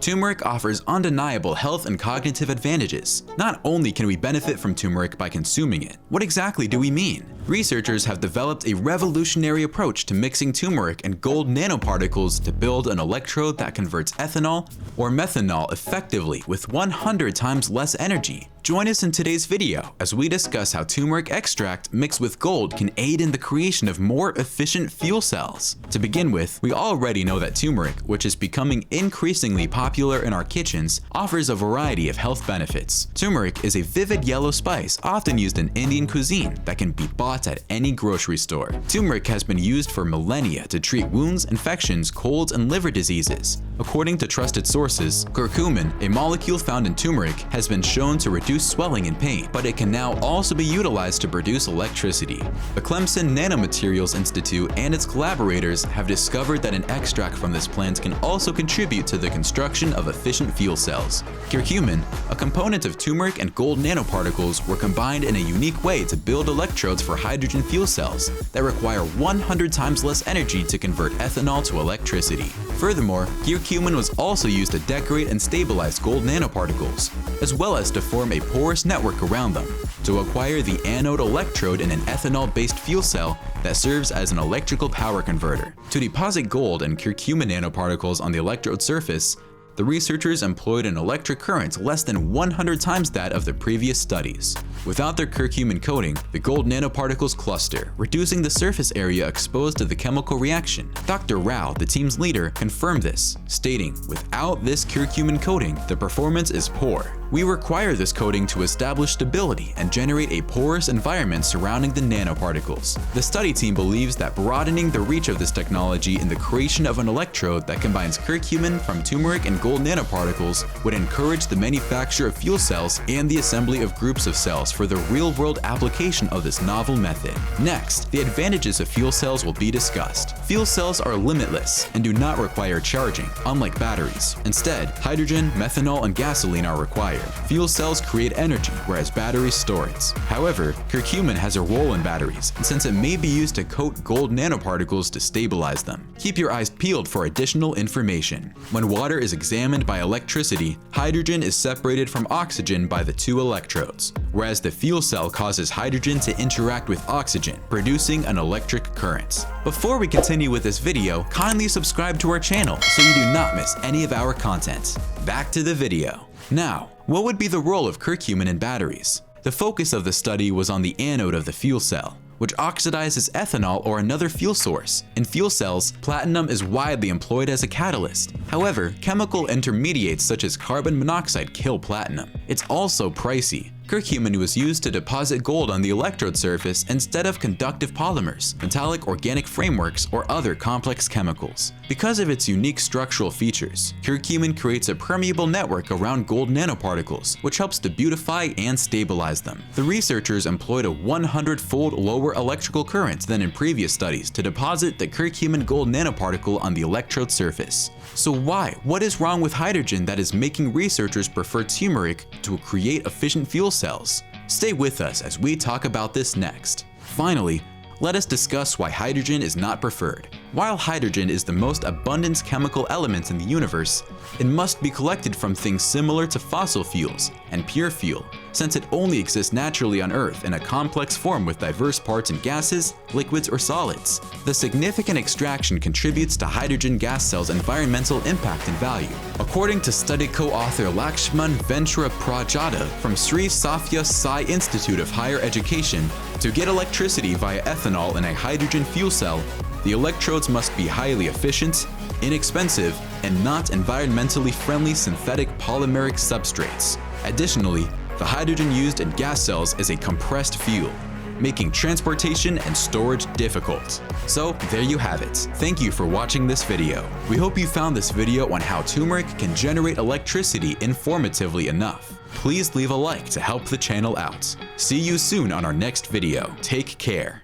Turmeric offers undeniable health and cognitive advantages. Not only can we benefit from turmeric by consuming it, what exactly do we mean? Researchers have developed a revolutionary approach to mixing turmeric and gold nanoparticles to build an electrode that converts ethanol or methanol effectively with 100 times less energy. Join us in today's video as we discuss how turmeric extract mixed with gold can aid in the creation of more efficient fuel cells. To begin with, we already know that turmeric, which is becoming increasingly popular in our kitchens, offers a variety of health benefits. Turmeric is a vivid yellow spice often used in Indian cuisine that can be bought at any grocery store. Turmeric has been used for millennia to treat wounds, infections, colds, and liver diseases. According to trusted sources, curcumin, a molecule found in turmeric, has been shown to reduce swelling and pain, but it can now also be utilized to produce electricity. The Clemson Nanomaterials Institute and its collaborators have discovered that an extract from this plant can also contribute to the construction of efficient fuel cells. Curcumin, a component of turmeric and gold nanoparticles, were combined in a unique way to build electrodes for hydrogen fuel cells that require 100 times less energy to convert ethanol to electricity. Furthermore, curcumin was also used to decorate and stabilize gold nanoparticles, as well as to form a porous network around them, to acquire the anode electrode in an ethanol-based fuel cell that serves as an electrical power converter. To deposit gold and curcumin nanoparticles on the electrode surface, the researchers employed an electric current less than 100 times that of the previous studies. Without their curcumin coating, the gold nanoparticles cluster, reducing the surface area exposed to the chemical reaction. Dr. Rao, the team's leader, confirmed this, stating, "Without this curcumin coating, the performance is poor. We require this coating to establish stability and generate a porous environment surrounding the nanoparticles." The study team believes that broadening the reach of this technology in the creation of an electrode that combines curcumin from turmeric and gold nanoparticles would encourage the manufacture of fuel cells and the assembly of groups of cells for the real-world application of this novel method. Next, the advantages of fuel cells will be discussed. Fuel cells are limitless and do not require charging, unlike batteries. Instead, hydrogen, methanol, and gasoline are required. Fuel cells create energy, whereas batteries store it. However, curcumin has a role in batteries, since it may be used to coat gold nanoparticles to stabilize them. Keep your eyes peeled for additional information. When water is examined by electricity, hydrogen is separated from oxygen by the two electrodes, whereas the fuel cell causes hydrogen to interact with oxygen, producing an electric current. Before we continue with this video, kindly subscribe to our channel so you do not miss any of our content. Back to the video. Now, what would be the role of curcumin in batteries? The focus of the study was on the anode of the fuel cell, which oxidizes ethanol or another fuel source. In fuel cells, platinum is widely employed as a catalyst. However, chemical intermediates such as carbon monoxide kill platinum. It's also pricey. Curcumin was used to deposit gold on the electrode surface instead of conductive polymers, metallic organic frameworks, or other complex chemicals. Because of its unique structural features, curcumin creates a permeable network around gold nanoparticles, which helps to beautify and stabilize them. The researchers employed a 100-fold lower electrical current than in previous studies to deposit the curcumin gold nanoparticle on the electrode surface. So why? What is wrong with hydrogen that is making researchers prefer turmeric to create efficient fuel cells? Stay with us as we talk about this next. Finally, let us discuss why hydrogen is not preferred. While hydrogen is the most abundant chemical element in the universe, it must be collected from things similar to fossil fuels and pure fuel, since it only exists naturally on Earth in a complex form with diverse parts in gases, liquids, or solids. The significant extraction contributes to hydrogen gas cells' environmental impact and value. According to study co-author Lakshman Ventura Prajada from Sri Sathya Sai Institute of Higher Education, to get electricity via ethanol in a hydrogen fuel cell, the electrodes must be highly efficient, inexpensive, and not environmentally friendly synthetic polymeric substrates. Additionally, the hydrogen used in gas cells is a compressed fuel, making transportation and storage difficult. So there you have it. Thank you for watching this video. We hope you found this video on how turmeric can generate electricity informatively enough. Please leave a like to help the channel out. See you soon on our next video. Take care.